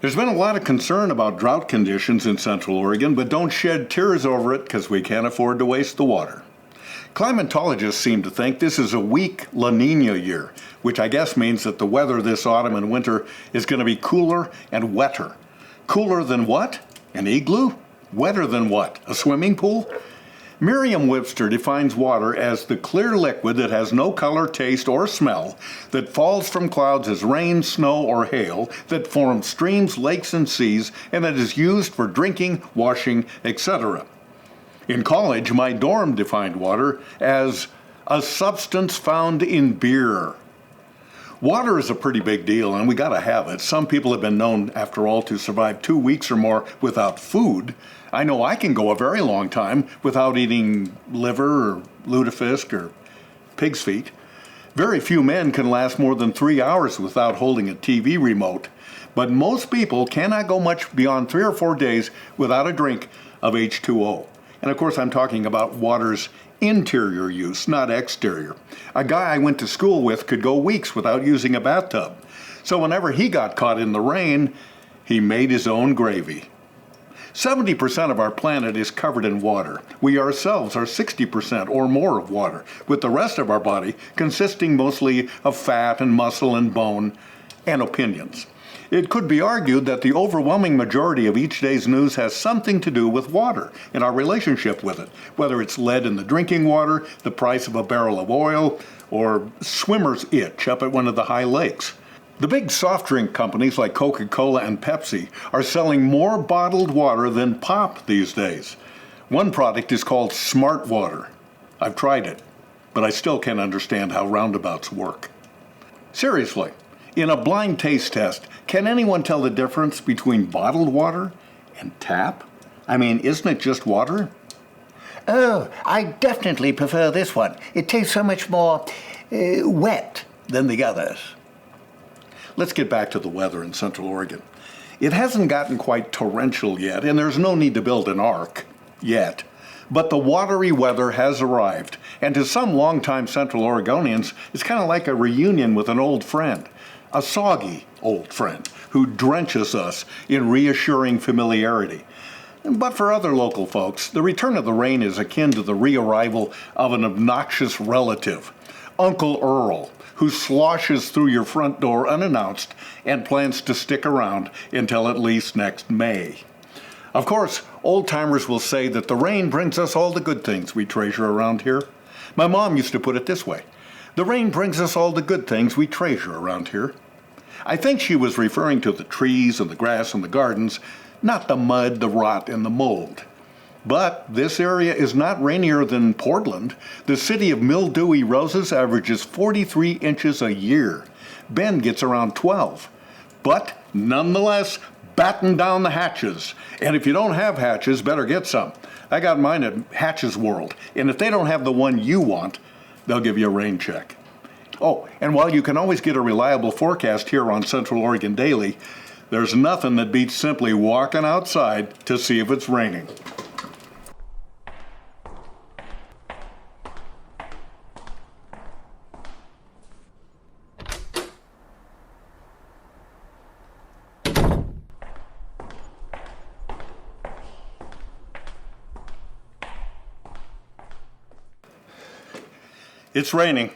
There's been a lot of concern about drought conditions in Central Oregon, but don't shed tears over it because we can't afford to waste the water. Climatologists seem to think this is a weak La Nina year, which I guess means that the weather this autumn and winter is going to be cooler and wetter. Cooler than what? An igloo? Wetter than what? A swimming pool? Merriam-Webster defines water as the clear liquid that has no color, taste, or smell, that falls from clouds as rain, snow, or hail, that forms streams, lakes, and seas, and that is used for drinking, washing, etc. In college, my dorm defined water as a substance found in beer. Water is a pretty big deal, and we gotta have it. Some people have been known, after all, to survive 2 weeks or more without food. I know I can go a very long time without eating liver or lutefisk or pig's feet. Very few men can last more than 3 hours without holding a TV remote. But most people cannot go much beyond 3 or 4 days without a drink of H2O. And of course, I'm talking about water's interior use, not exterior. A guy I went to school with could go weeks without using a bathtub. So whenever he got caught in the rain, he made his own gravy. 70% of our planet is covered in water. We ourselves are 60% or more of water, with the rest of our body consisting mostly of fat and muscle and bone and opinions. It could be argued that the overwhelming majority of each day's news has something to do with water and our relationship with it, whether it's lead in the drinking water, the price of a barrel of oil, or swimmer's itch up at one of the high lakes. The big soft drink companies like Coca-Cola and Pepsi are selling more bottled water than pop these days. One product is called Smart Water. I've tried it, but I still can't understand how roundabouts work. Seriously, in a blind taste test, can anyone tell the difference between bottled water and tap? I mean, isn't it just water? Oh, I definitely prefer this one. It tastes so much more wet than the others. Let's get back to the weather in Central Oregon. It hasn't gotten quite torrential yet, and there's no need to build an ark yet. But the watery weather has arrived, and to some longtime Central Oregonians, it's kind of like a reunion with an old friend. A soggy old friend who drenches us in reassuring familiarity. But for other local folks, the return of the rain is akin to the rearrival of an obnoxious relative, Uncle Earl, who sloshes through your front door unannounced and plans to stick around until at least next May. Of course, old-timers will say that the rain brings us all the good things we treasure around here. My mom used to put it this way: the rain brings us all the good things we treasure around here. I think she was referring to the trees and the grass and the gardens, not the mud, the rot, and the mold. But this area is not rainier than Portland. The city of mildewy roses averages 43 inches a year. Bend gets around 12. But nonetheless, batten down the hatches. And if you don't have hatches, better get some. I got mine at Hatches World. And if they don't have the one you want, they'll give you a rain check. Oh, and while you can always get a reliable forecast here on Central Oregon Daily, there's nothing that beats simply walking outside to see if it's raining. It's raining.